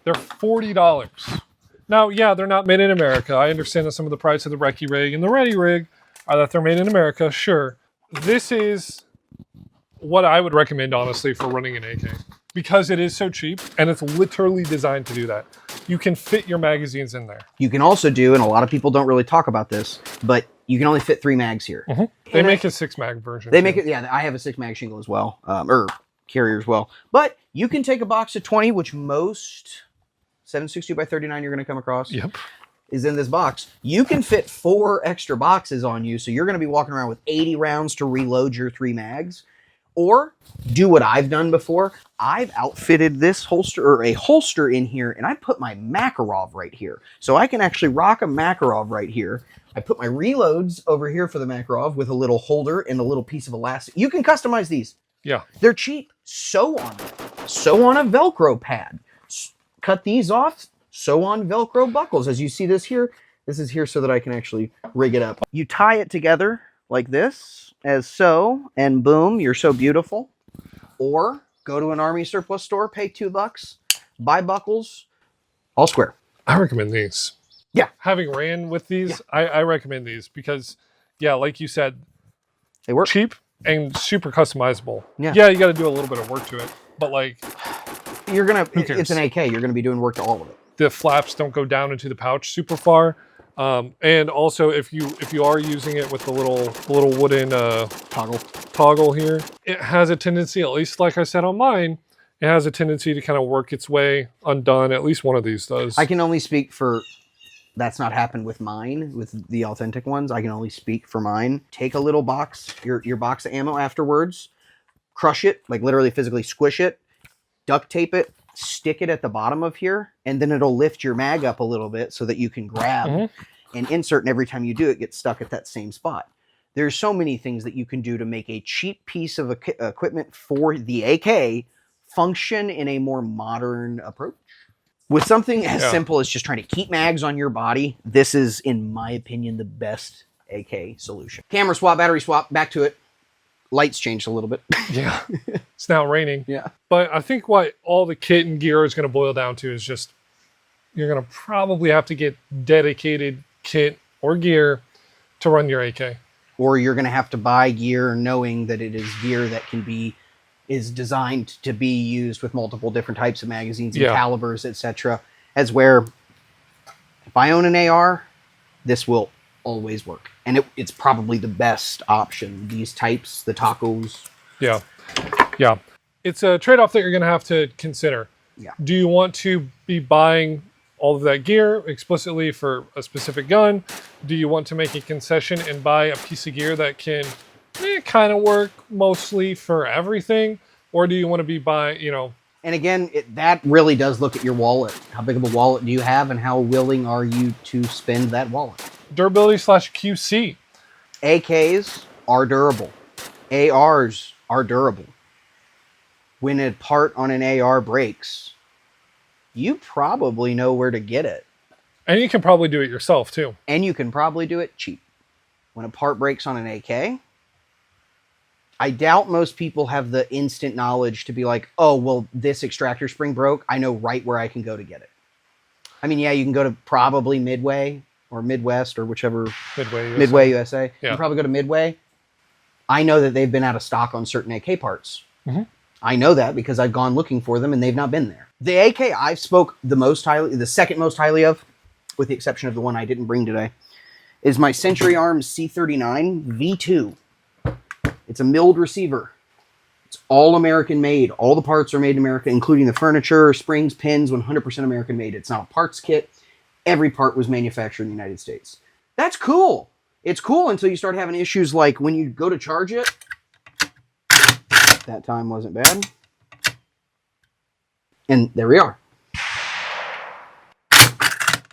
They're $40. Now, yeah, they're not made in America. I understand that some of the price of the Recce Rig and the Ready Rig are that they're made in America. Sure. This is what I would recommend, honestly, for running an AK. because it is so cheap, and it's literally designed to do that. You can fit your magazines in there. You can also do, and a lot of people don't really talk about this, but you can only fit 3 mags here. They make a 6-mag version. They make it, yeah, I have a 6-mag shingle as well, or carrier as well. But you can take a box of 20, which most 7.62 by 39 you're going to come across is in this box. You can fit 4 extra boxes on you, so you're going to be walking around with 80 rounds to reload your 3 mags. Or do what I've done before. I've outfitted this holster, or a holster in here, and I put my Makarov right here. So I can actually rock a Makarov right here. I put my reloads over here for the Makarov with a little holder and a little piece of elastic. You can customize these. Yeah. They're cheap. Sew on them. Sew on a Velcro pad. Cut these off. Sew on Velcro buckles. As you see this here, this is here so that I can actually rig it up. You tie it together like this, as so, and boom, you're so beautiful. Or go to an Army surplus store, pay $2, buy buckles, all square. I recommend these. Yeah. Having ran with these, I recommend these because, yeah, like you said, they work. Cheap and super customizable. Yeah. Yeah, you got to do a little bit of work to it, but like, you're gonna. Who cares? It's an AK. You're gonna be doing work to all of it. The flaps don't go down into the pouch super far. And also, if you are using it with the little wooden toggle here, it has a tendency, at least like I said on mine, it has a tendency to kind of work its way undone. At least one of these does. I can only speak for. That's not happened with mine, with the authentic ones. I can only speak for mine. Take a little box, your box of ammo afterwards, crush it, like literally physically squish it, duct tape it, stick it at the bottom of here, and then it'll lift your mag up a little bit so that you can grab and insert, and every time you do it, gets stuck at that same spot. There's so many things that you can do to make a cheap piece of equipment for the AK function in a more modern approach. With something as simple as just trying to keep mags on your body, this is, in my opinion, the best AK solution. Camera swap, battery swap, back to it. Lights changed a little bit. Yeah, it's now raining. Yeah. But I think what all the kit and gear is going to boil down to is just, you're going to probably have to get dedicated kit or gear to run your AK. Or you're going to have to buy gear knowing that it is gear that is designed to be used with multiple different types of magazines and calibers, etc. As where, if I own an AR, this will always work. And it's probably the best option. These types, the tacos. Yeah. Yeah. It's a trade-off that you're going to have to consider. Yeah. Do you want to be buying all of that gear explicitly for a specific gun? Do you want to make a concession and buy a piece of gear that can kind of work mostly for everything? Or do you want to be buying, And again, that really does look at your wallet. How big of a wallet do you have, and how willing are you to spend that wallet? Durability/QC. AKs are durable. ARs are durable. When a part on an AR breaks, you probably know where to get it. And you can probably do it yourself too. And you can probably do it cheap. When a part breaks on an AK, I doubt most people have the instant knowledge to be like, oh, well, this extractor spring broke. I know right where I can go to get it. I mean, yeah, you can go to probably Midway or Midwest or whichever. Midway USA. Yeah. You can probably go to Midway. I know that they've been out of stock on certain AK parts. I know that because I've gone looking for them and they've not been there. The AK I spoke the second most highly of, with the exception of the one I didn't bring today, is my Century Arms C39 V2. It's a milled receiver. It's all American made. All the parts are made in America, including the furniture, springs, pins, 100% American made. It's not a parts kit. Every part was manufactured in the United States. That's cool. It's cool until you start having issues like when you go to charge it. That time wasn't bad. And there we are.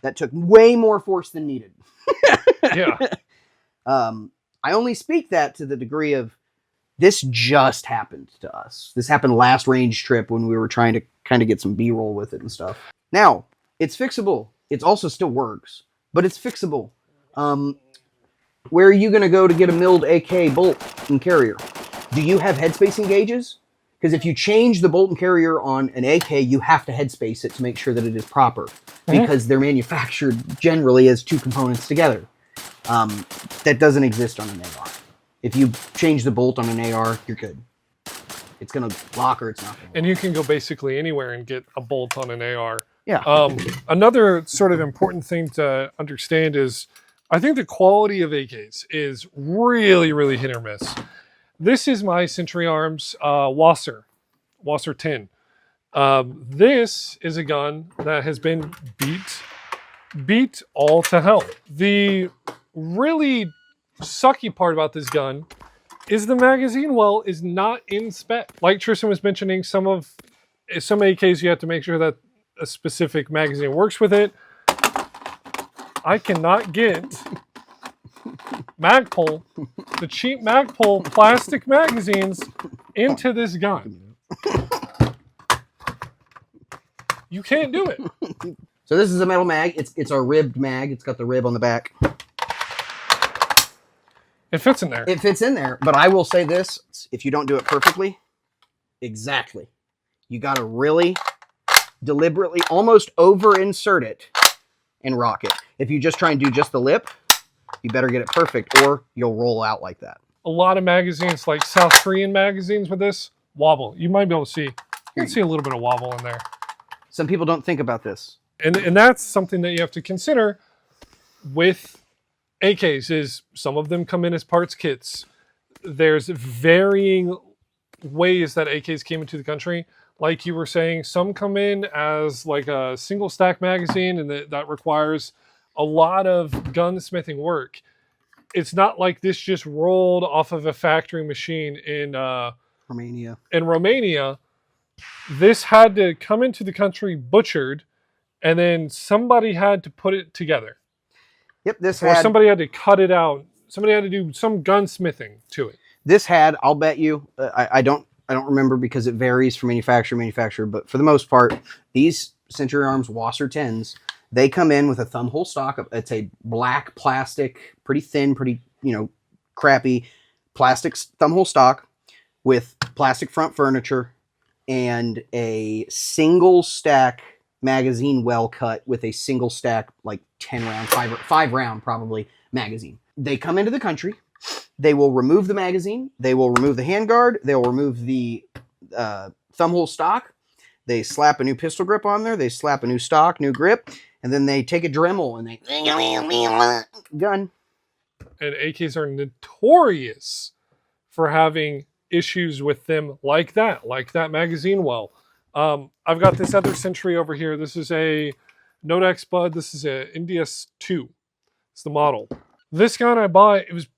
That took way more force than needed. Yeah. I only speak that to the degree of this just happened to us. This happened last range trip when we were trying to kind of get some B-roll with it and stuff. Now, it's fixable. It also still works, but it's fixable. Where are you going to go to get a milled AK bolt and carrier? Do you have headspacing gauges? Because if you change the bolt and carrier on an AK, you have to headspace it to make sure that it is proper. Because they're manufactured generally as two components together. That doesn't exist on an AR. If you change the bolt on an AR, you're good. It's going to lock or it's not. And you can go basically anywhere and get a bolt on an AR. Yeah. Another sort of important thing to understand is I think the quality of AKs is really, really hit or miss. This is my Century Arms Wasser 10. This is a gun that has been beat all to hell. The really sucky part about this gun is the magazine well is not in spec. Like Tristan was mentioning, some AKs you have to make sure that a specific magazine works with it. I cannot get Magpul, the cheap Magpul plastic magazines into this gun. You can't do it. So this is a metal mag. It's a ribbed mag. It's got the rib on the back. It fits in there. It fits in there, but I will say this, if you don't do it perfectly, exactly. You got to really deliberately almost over-insert it and rock it. If you just try and do just the lip, you better get it perfect or you'll roll out like that. A lot of magazines, like South Korean magazines with this, wobble. You might be able to see. You can see a little bit of wobble in there. Some people don't think about this. And that's something that you have to consider with AKs is some of them come in as parts kits. There's varying ways that AKs came into the country. Like you were saying, some come in as like a single stack magazine and that requires a lot of gunsmithing work. It's not like this just rolled off of a factory machine in Romania. In Romania, this had to come into the country butchered, and then somebody had to put it together. Yep, somebody had to cut it out. Somebody had to do some gunsmithing to it. This had, I'll bet you, I don't remember because it varies from manufacturer to manufacturer, but for the most part, these Century Arms Wasser 10s, they come in with a thumb hole stock. It's a black plastic, pretty thin, pretty, crappy plastic thumb hole stock with plastic front furniture and a single stack magazine well cut with a single stack, like 10 round, 5 round probably magazine. They come into the country. They will remove the magazine. They will remove the handguard. They will remove the thumb hole stock. They slap a new pistol grip on there. They slap a new stock, new grip, and then they take a Dremel and they gun. And AKs are notorious for having issues with them like that magazine well. I've got this other Century over here. This is a Nodex Bud. This is a NDS 2. It's the model. This gun I bought, it was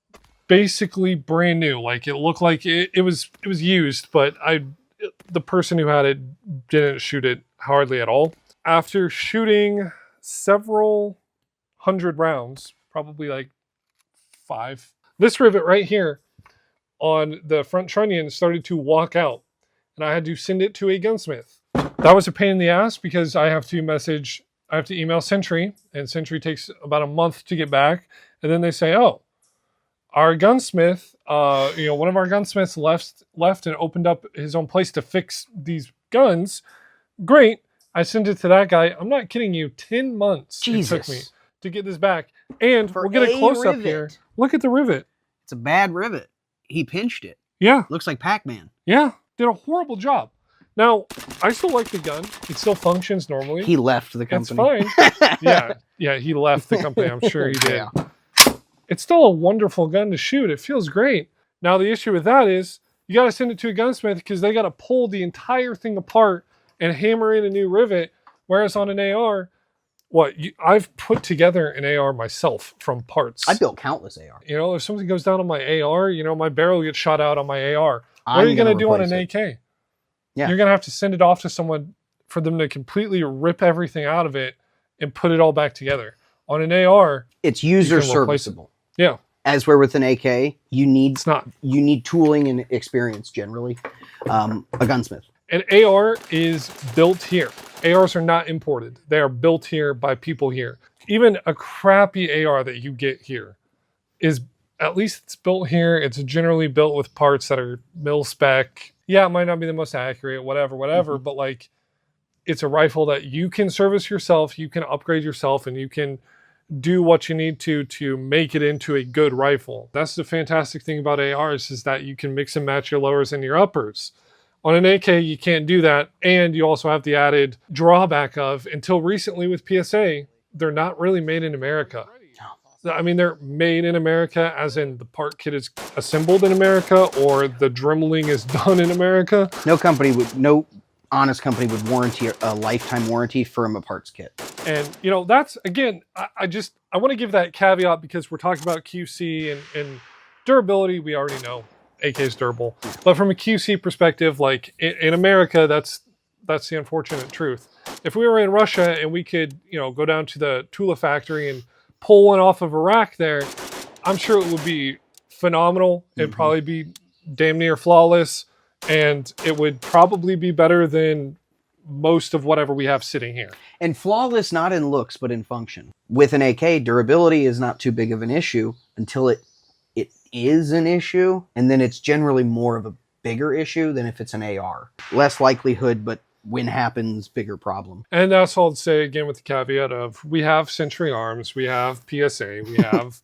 basically brand new. Like it looked like it was used, but the person who had it didn't shoot it hardly at all. After shooting several hundred rounds, probably like 5, this rivet right here on the front trunnion started to walk out, and I had to send it to a gunsmith. That was a pain in the ass because I have to email Century, and Century takes about a month to get back, and then they say, oh, our gunsmith, one of our gunsmiths left and opened up his own place to fix these guns. Great. I sent it to that guy. I'm not kidding you. 10 months it took me to get this back. And we'll get a close up here. Look at the rivet. It's a bad rivet. He pinched it. Yeah. Looks like Pac-Man. Yeah. Did a horrible job. Now, I still like the gun. It still functions normally. He left the company. It's fine. Yeah, he left the company. I'm sure he did. Yeah. It's still a wonderful gun to shoot. It feels great. Now, the issue with that is you got to send it to a gunsmith because they got to pull the entire thing apart and hammer in a new rivet. Whereas on an AR, I've put together an AR myself from parts. I built countless AR. If something goes down on my AR, my barrel gets shot out on my AR. What are you going to do on an AK? Yeah. You're going to have to send it off to someone for them to completely rip everything out of it and put it all back together. On an AR, it's user serviceable. Yeah. As where with an AK, you need tooling and experience generally. A gunsmith. An AR is built here. ARs are not imported. They are built here by people here. Even a crappy AR that you get here is, at least it's built here. It's generally built with parts that are mil spec. Yeah, it might not be the most accurate, whatever, but like it's a rifle that you can service yourself, you can upgrade yourself, and you can do what you need to make it into a good rifle. That's the fantastic thing about ARs is that you can mix and match your lowers and your uppers. On an AK, you can't do that. And you also have the added drawback of, until recently with PSA, they're not really made in America. I mean, they're made in America, as in the part kit is assembled in America or the dremeling is done in America. No honest company would warranty a lifetime warranty from a parts kit. And, you know, that's, again, I want to give that caveat because we're talking about QC and durability. We already know AK is durable. But from a QC perspective, like in America, that's the unfortunate truth. If we were in Russia and we could, you know, go down to the Tula factory and pull one off of a rack there, I'm sure it would be phenomenal. It'd probably be damn near flawless, and it would probably be better than most of whatever we have sitting here. And flawless not in looks, but in function. With an AK, durability is not too big of an issue until it is an issue, and then it's generally more of a bigger issue than if it's an AR. Less likelihood, but when happens, bigger problem. And that's all to say, again, with the caveat of, we have Century Arms, we have PSA, we have...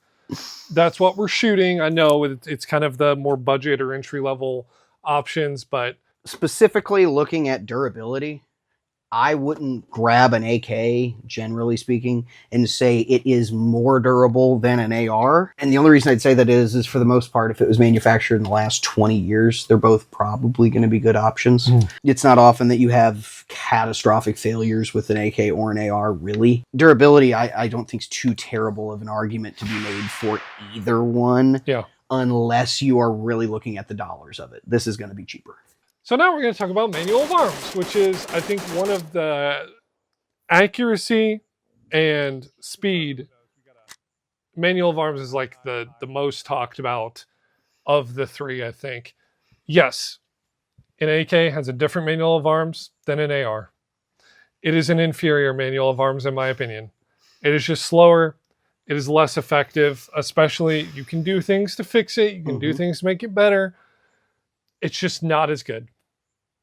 that's what we're shooting. I know it's kind of the more budget or entry-level options, but... Specifically looking at durability, I wouldn't grab an AK, generally speaking, and say it is more durable than an AR. And the only reason I'd say that is for the most part, if it was manufactured in the last 20 years, they're both probably going to be good options. It's not often that you have catastrophic failures with an AK or an AR, really. Durability, I don't think is too terrible of an argument to be made for either one. Yeah. Unless you are really looking at the dollars of it. This is going to be cheaper. So now we're going to talk about manual of arms, which is, I think, one of the accuracy and speed. Manual of arms is like the most talked about of the three, I think. Yes, an AK has a different manual of arms than an AR. It is an inferior manual of arms, in my opinion. It is just slower. It is less effective, especially you can do things to fix it. You can do things to make it better. It's just not as good.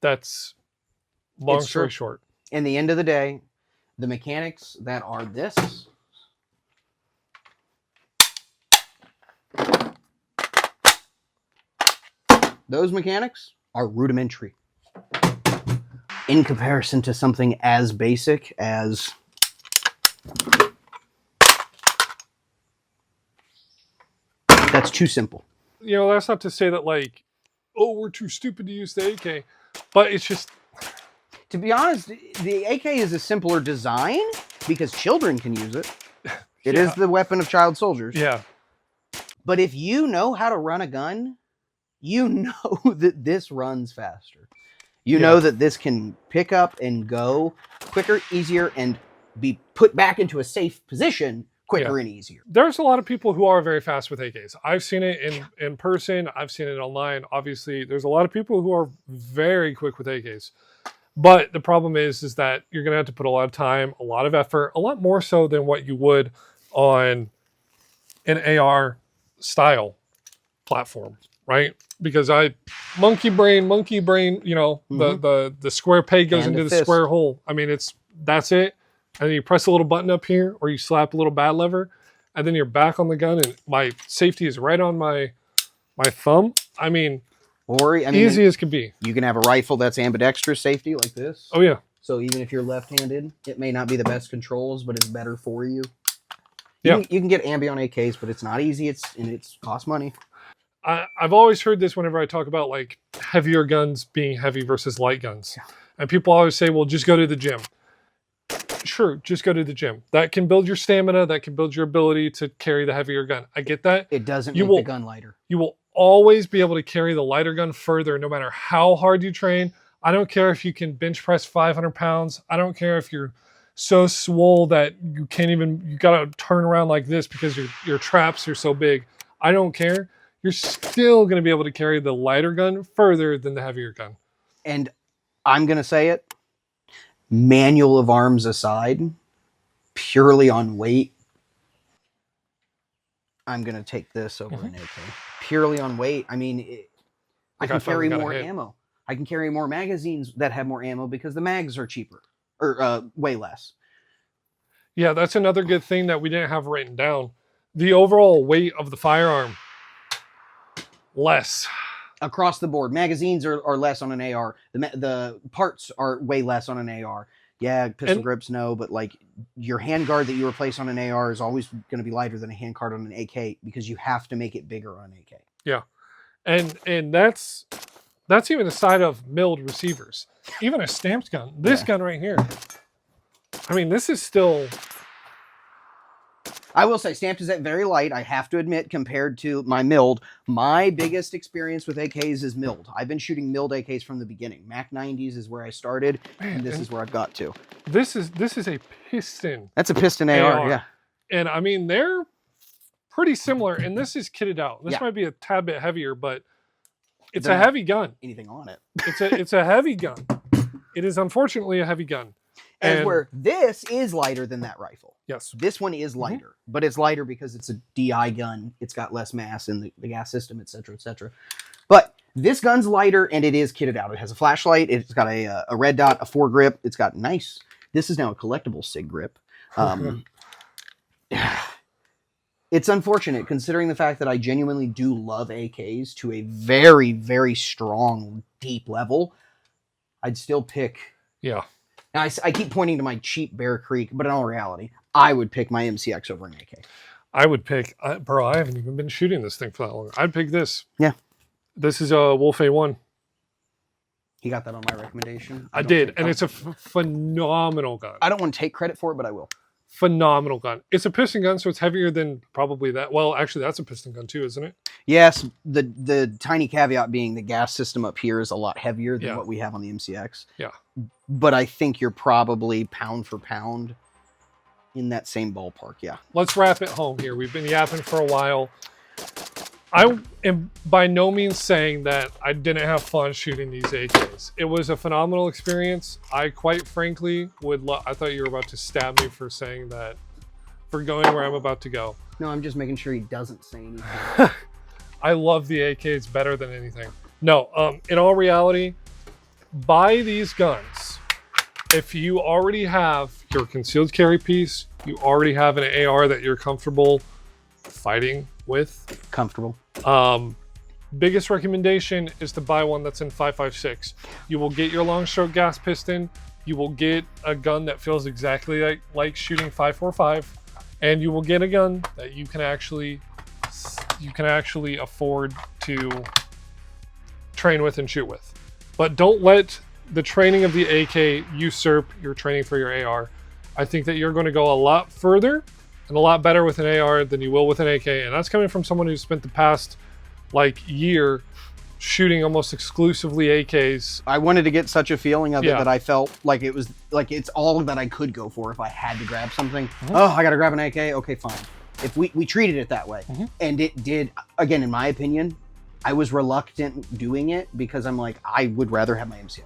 That's long story short. In the end of the day, the mechanics that are this those mechanics are rudimentary in comparison to something as basic as that's too simple. You know, that's not to say that, like, oh, we're too stupid to use the AK. But it's just... To be honest, the AK is a simpler design because children can use it. It is the weapon of child soldiers. Yeah. But if you know how to run a gun, you know that this runs faster. You know that this can pick up and go quicker, easier, and be put back into a safe position quicker and easier. There's a lot of people who are very fast with AKs. I've seen it in person. I've seen it online. Obviously, there's a lot of people who are very quick with AKs. But the problem is that you're going to have to put a lot of time, a lot of effort, a lot more so than what you would on an AR style platform, right? Because monkey brain, you know, the square peg goes into the square hole. I mean, that's it. And then you press a little button up here, or you slap a little bad lever, and then you're back on the gun, and my safety is right on my thumb. I mean, easy as can be. You can have a rifle that's ambidextrous safety like this. Oh, yeah. So even if you're left-handed, it may not be the best controls, but it's better for you. Yeah. You can get ambi on AKs, but it's not easy. It costs money. I've always heard this whenever I talk about, like, heavier guns being heavy versus light guns. Yeah. And people always say, well, just go to the gym. Sure, just go to the gym. That can build your stamina. That can build your ability to carry the heavier gun. I get that. It doesn't make the gun lighter. You will always be able to carry the lighter gun further, no matter how hard you train. I don't care if you can bench press 500 pounds. I don't care if you're so swole that you can't even, you got to turn around like this because your traps are so big. I don't care. You're still going to be able to carry the lighter gun further than the heavier gun. And I'm going to say it. Manual of arms aside, purely on weight, I'm going to take this over an AK. Purely on weight, I mean, I can carry more ammo. I can carry more magazines that have more ammo because the mags are cheaper, or way less. Yeah, that's another good thing that we didn't have written down. The overall weight of the firearm, less. across the board. Magazines are less on an AR. The parts are way less on an AR. Yeah, pistol grips, no, but like your handguard that you replace on an AR is always going to be lighter than a handguard on an AK because you have to make it bigger on an AK. Yeah, and that's even aside of milled receivers. Even a stamped gun. This gun right here. I mean, this is still. I will say, stamped is very light. I have to admit, compared to my milled, my biggest experience with AKs is milled. I've been shooting milled AKs from the beginning. Mac 90s is where I started, and this is where I've got to. This is a piston. That's a piston AR, yeah. And I mean, they're pretty similar, and this is kitted out. This might be a tad bit heavier, but it's a heavy gun. Anything on it. It's a heavy gun. It is unfortunately a heavy gun. And where this is lighter than that rifle. Yes. This one is lighter, but it's lighter because it's a DI gun. It's got less mass in the gas system, et cetera, et cetera. But this gun's lighter, and it is kitted out. It has a flashlight. It's got a red dot, a foregrip. It's got this is now a collectible SIG grip. It's unfortunate considering the fact that I genuinely do love AKs to a very, very strong, deep level. I'd still pick... Yeah. Now, I keep pointing to my cheap Bear Creek, but in all reality, I would pick my MCX over an AK. I would pick, bro, I haven't even been shooting this thing for that long. I'd pick this. Yeah. This is a Wolf A1. He got that on my recommendation. I did, and it's a phenomenal gun. I don't want to take credit for it, but I will. Phenomenal gun. It's a piston gun, so it's heavier than probably that. Well, actually, that's a piston gun too, isn't it? Yes, the tiny caveat being the gas system up here is a lot heavier than what we have on the MCX. Yeah. But I think you're probably pound for pound in that same ballpark, yeah. Let's wrap it home here. We've been yapping for a while. I am by no means saying that I didn't have fun shooting these AKs. It was a phenomenal experience. I quite frankly I thought you were about to stab me for saying that, for going where I'm about to go. No, I'm just making sure he doesn't say anything. I love the AKs better than anything. No, in all reality, buy these guns. If you already have your concealed carry piece, you already have an AR that you're comfortable fighting with. Comfortable. Biggest recommendation is to buy one that's in 5.56. You will get your long stroke gas piston. You will get a gun that feels exactly like shooting 5.45, and you will get a gun that you can actually afford to train with and shoot with. But don't let the training of the AK usurp your training for your AR. I think that you're going to go a lot further and a lot better with an AR than you will with an AK, and that's coming from someone who's spent the past year shooting almost exclusively AKs. I wanted to get such a feeling of it that I felt like it was like it's all that I could go for if I had to grab something. Oh, I got to grab an AK. Okay, fine. If we treated it that way, and it did, again, in my opinion, I was reluctant doing it because I'm like, I would rather have my MCX.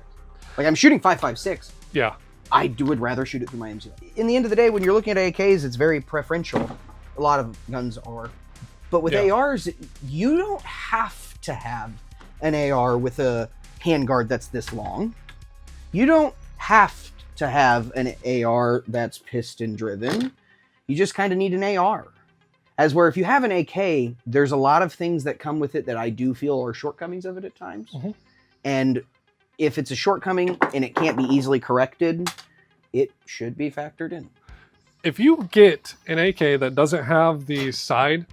Like, I'm shooting 5.56. Yeah. I would rather shoot it through my MCX. In the end of the day, when you're looking at AKs, it's very preferential. A lot of guns are. But with ARs, you don't have to have an AR with a handguard that's this long. You don't have to have an AR that's piston driven. You just kind of need an AR. As where if you have an AK, there's a lot of things that come with it that I do feel are shortcomings of it at times. And if it's a shortcoming and it can't be easily corrected, it should be factored in. If you get an AK that doesn't have the side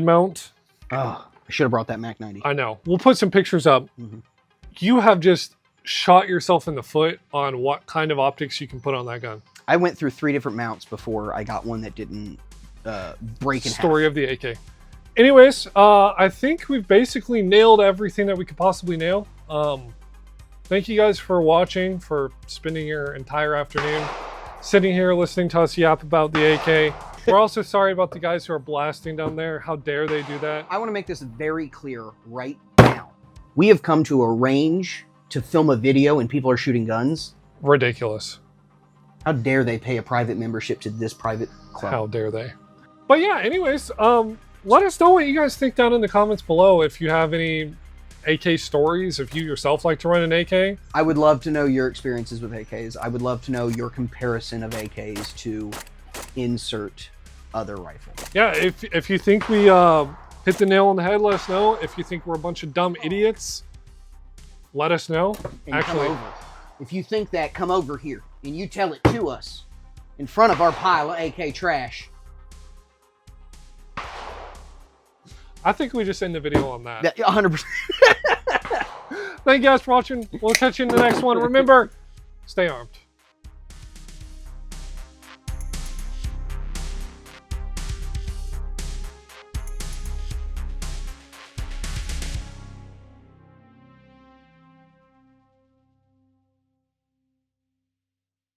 mount. Oh, I should have brought that Mac 90. I know. We'll put some pictures up. You have just shot yourself in the foot on what kind of optics you can put on that gun. I went through 3 different mounts before I got one that didn't break in half. Story of the AK. Anyways, I think we've basically nailed everything that we could possibly nail. Thank you guys for watching, for spending your entire afternoon sitting here listening to us yap about the AK. We're also sorry about the guys who are blasting down there. How dare they do that? I want to make this very clear right now. We have come to a range to film a video and people are shooting guns. Ridiculous. How dare they pay a private membership to this private club? How dare they? But yeah, anyways, let us know what you guys think down in the comments below. If you have any AK stories, if you yourself like to run an AK. I would love to know your experiences with AKs. I would love to know your comparison of AKs to insert other rifle. Yeah, if you think we hit the nail on the head. Let us know if you think we're a bunch of dumb idiots. Let us know. And Actually, come over. If you think that, come over here and you tell it to us in front of our pile of AK trash. I think we just end the video on that. 100%. Thank you guys for watching. We'll catch you in the next one. Remember, stay armed.